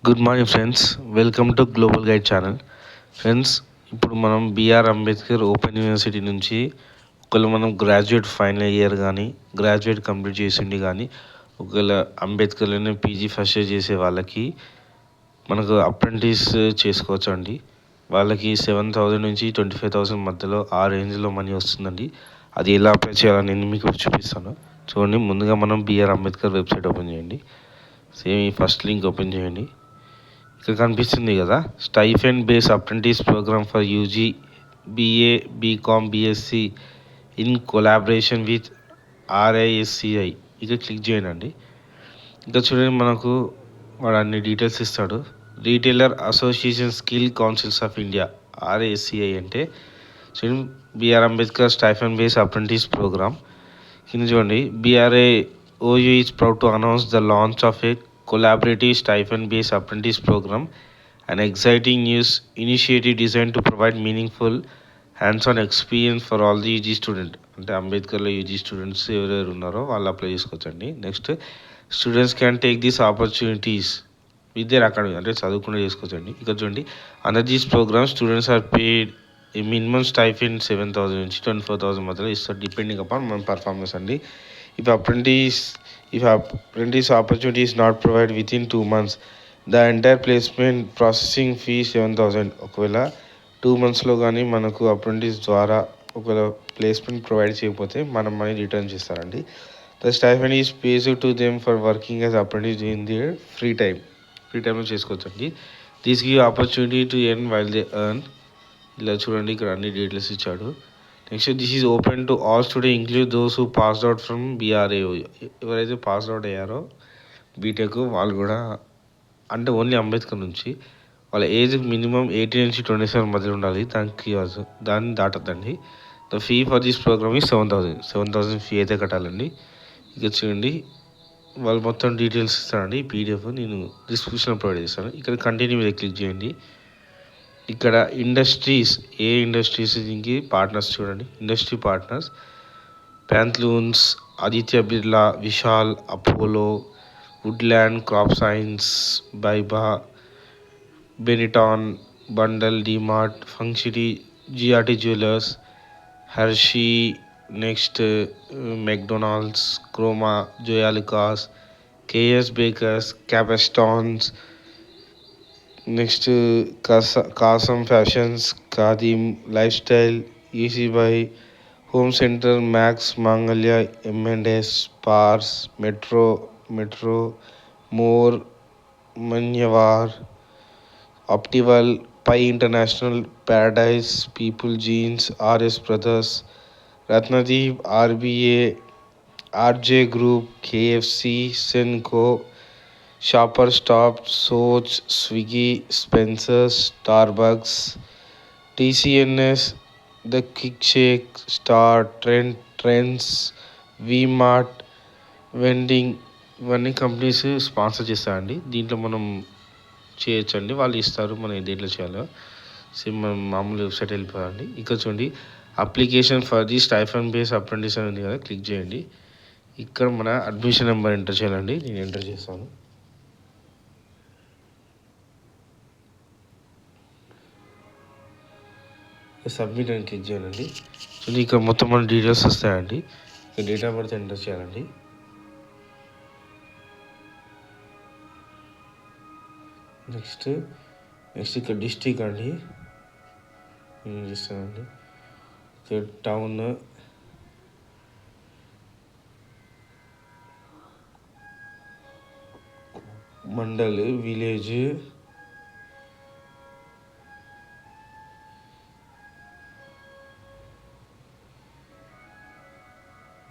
Good morning friends, welcome to global guide channel. Friends, ఇప్పుడు మనం BR Ambedkar open university నుంచి ఒకవేళ మనం గ్రాడ్యుయేట్ ఫైనల్ ఇయర్ కానీ గ్రాడ్యుయేట్ కంప్లీట్ చేసిండి కానీ ఒకవేళ అంబేద్కర్లోనే పీజీ ఫస్ట్ ఇయర్ చేసే వాళ్ళకి మనకు అప్రెంటిస్ చేసుకోవచ్చు అండి. వాళ్ళకి 7,000 నుంచి 25,000 మధ్యలో ఆ రేంజ్లో మనీ వస్తుందండి. అది ఎలా అప్లై చేయాలని నేను మీకు చూపిస్తాను. చూడండి, ముందుగా మనం బిఆర్ అంబేద్కర్ వెబ్సైట్ ఓపెన్ చేయండి. సేమ్ ఈ ఫస్ట్ లింక్ ఓపెన్ చేయండి. ఇక్కడ కనిపిస్తుంది కదా, stipend base apprentice programme for UG, BA, BCom, BSc in collaboration with RISCI. ఇక్కడ క్లిక్ చేయండి. ఇంకా చూడండి, మనకు వాడు అన్ని డీటెయిల్స్ ఇస్తాడు. Retailer association skill councils of India, RISCI అంటే చూడండి, BR Ambedkar stipend base apprentice programme కింద చూడండి. BRA OU is proud to announce the launch of a collaborative stipend-based apprentice program, an exciting news initiative designed to provide meaningful hands-on experience for all the UG student. అంటే అంబేద్కర్లో UG students ఎవరెవరు ఉన్నారో వాళ్ళు apply చేసుకోవచ్చండి. Next, students can take these opportunities with their academy, అంటే చదువుకుంటే చేసుకోవచ్చండి. ఇక్కడ చూడండి, under these programs students are paid a minimum stipend 7,000 నుంచి 24,000 మధ్యలో ఇస్తారు, డిపెండింగ్ అపాన్ మన పర్ఫార్మెన్స్ అండి. If apprentice opportunity is not provided within 2 months, the entire placement processing fee 7,000. ఒకవేళ 2 monthsలో కానీ మనకు అప్రెంటిస్ ద్వారా ఒకవేళ ప్లేస్మెంట్ ప్రొవైడ్ చేయకపోతే మనం మనీ రిటర్న్ చేస్తారండి. The stipend is paid to them for working as apprentice in their free టైంలో చేసుకోవచ్చండి. This give opportunity to earn while they earn. ఇలా చూడండి, ఇక్కడ అన్ని డీటెయిల్స్ ఇచ్చాడు. Next, this is open to all student include those who passed out from BRAO. ఎవరైతే passed out అయ్యారో BTech వాళ్ళు కూడా, అంటే ఓన్లీ అంబేద్కర్ నుంచి, వాళ్ళ ఏజ్ మినిమం 18 నుంచి 27 మధ్యలో ఉండాలి. దాన్ని దాటద్దండి. The fee for this programme ఈ 7,000 ఫీ అయితే కట్టాలండి. ఇక చూడండి, వాళ్ళు మొత్తం డీటెయిల్స్ ఇస్తారండి. పీడిఎఫ్ నేను డిస్క్రిప్షన్లో ప్రొవైడ్ చేస్తాను. ఇక్కడ కంటిన్యూ మీద క్లిక్ చేయండి. ఇక్కడ ఇండస్ట్రీస్, ఏ ఇండస్ట్రీస్ దీనికి పార్ట్నర్స్ చూడండి. Industry partners Pantaloons, Aditya Birla, Vishal, Apollo, Woodland Crop Science, Biba, Benetton, బండల్, డిమార్ట్, ఫంక్షిటీ, GRT Jewellers, Hershey, next McDonald's, Croma, Joyalukkas, KS Bakers, క్యాపెస్టాన్స్, next Kasam Fashions, Khadim, Lifestyle, Easy Buy, Home Centre, Max, Mangalya, M&S, Parx, Metro, More, Manyavar, ఆప్టివల్, Pai International, Paradise, People Jeans, RS Brothers, Ratnadeep, RBA, RJ Group, KFC, Senco, Shopper Stop, Soch, Swiggy, Spencer's, Starbucks, TCNS, the Kick Shake, Star, Trends, V Mart, vending, ఇవన్నీ companies sponsor చేస్తారండి. దీంట్లో మనం చేయొచ్చండి, వాళ్ళు ఇస్తారు. మనం దేంట్లో చేయాలో సేమ్ మనం మామూలు వెబ్సైట్ వెళ్ళిపోదండి. ఇక్కడ చూడండి, application for the stipend base apprentice అని ఉంది కదా, క్లిక్ చేయండి. ఇక్కడ మన అడ్మిషన్ నెంబర్ ఎంటర్ చేయాలండి. నేను ఎంటర్ చేస్తాను. సబ్మిట్ అని క్లిక్ చేయాలండి. సో ఇక్కడ మొత్తం మన డీటెయిల్స్ వస్తాయండి. ఇక డేట్ ఆఫ్ బర్త్ ఎంటర్ చేయాలండి. నెక్స్ట్ ఇక్కడ డిస్ట్రిక్ట్ అండి నేను చేస్తానండి. ఇక్కడ town, mandal, village,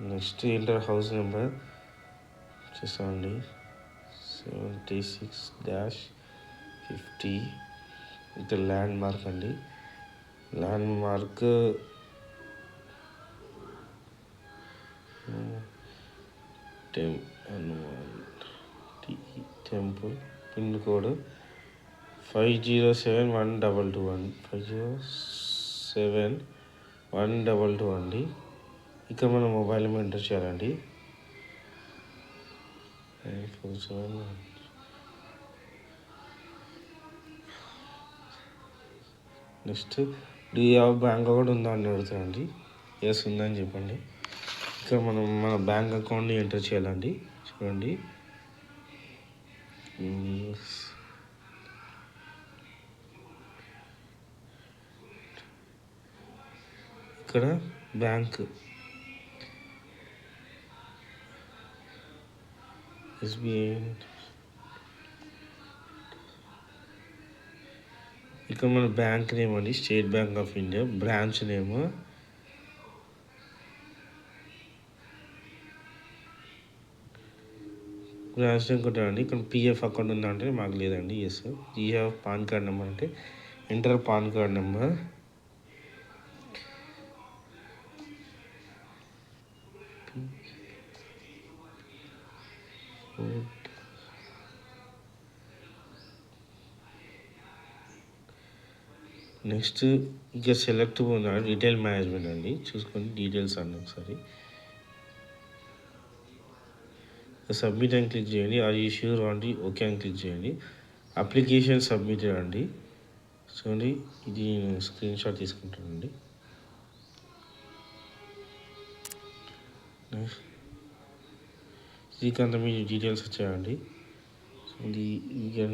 next enter house number చేస్తామండి 76-50. ఇక్కడ ల్యాండ్ మార్క్ అండి. Land mark temple. Pin code 507122 అండి. 507122 అండి. ఇక్కడ మన మొబైల్ నెంబర్ ఎంటర్ చేయాలండి. 947 next do you have bank account ఉందా అని అడుగుతారండి. ఎస్ ఉందని చెప్పండి. ఇక్కడ మనం మన బ్యాంక్ అకౌంట్ని ఎంటర్ చేయాలండి. చూడండి, ఇక్కడ బ్యాంక్ ఎస్బీఐ, ఇక్కడ మన బ్యాంక్ నేమ్ అండి State Bank of India, branch name కొట్టాలండి. ఇక్కడ పిఎఫ్ అకౌంట్ ఉందా అంటే మాకు లేదండి. Yes. You have PAN card number అంటే enter PAN card number. Next ఇక సెలెక్ట్ డీటెయిల్ మేనేజ్మెంట్ అండి. చూసుకోండి డీటెయిల్స్ అండి. ఒకసారి సబ్మిట్ అని క్లిక్ చేయండి. ఆర్ యూ ష్యూర్ అండి, ఓకే అని క్లిక్ చేయండి. అప్లికేషన్ సబ్మిటెడ్ అండి. చూడండి, ఇది నేను స్క్రీన్ షాట్ తీసుకుంటానండి. శ్రీకాంత్ మీ డీటెయిల్స్ వచ్చాయండి. ఇది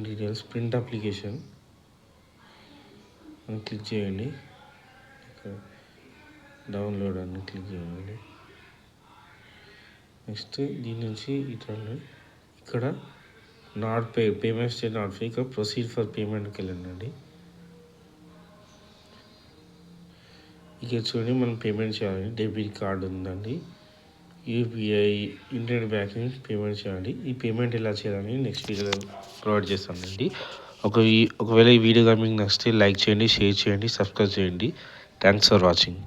డీటెయిల్స్ ప్రింట్ అప్లికేషన్ అని క్లిక్ చేయండి. డౌన్లోడ్ అని క్లిక్ చేయండి. నెక్స్ట్ దీని నుంచి ఇక్కడ not payment state not pay, ఇక్కడ ప్రొసీడ్ ఫర్ పేమెంట్కి వెళ్ళండి. ఇక చూడండి, మనం పేమెంట్ చేయాలి. డెబిట్ కార్డు ఉందండి, యూపీఐ, ఇంటర్నెట్ బ్యాంకింగ్ పేమెంట్ చేయాలి. ఈ పేమెంట్ ఎలా చేయాలని నెక్స్ట్ వీడియోలో ప్రొవైడ్ చేస్తానండి. ఒకవేళ ఈ వీడియో మీకు నచ్చితే లైక్ చేయండి, షేర్ చేయండి, సబ్స్క్రైబ్ చేయండి. Thanks for watching.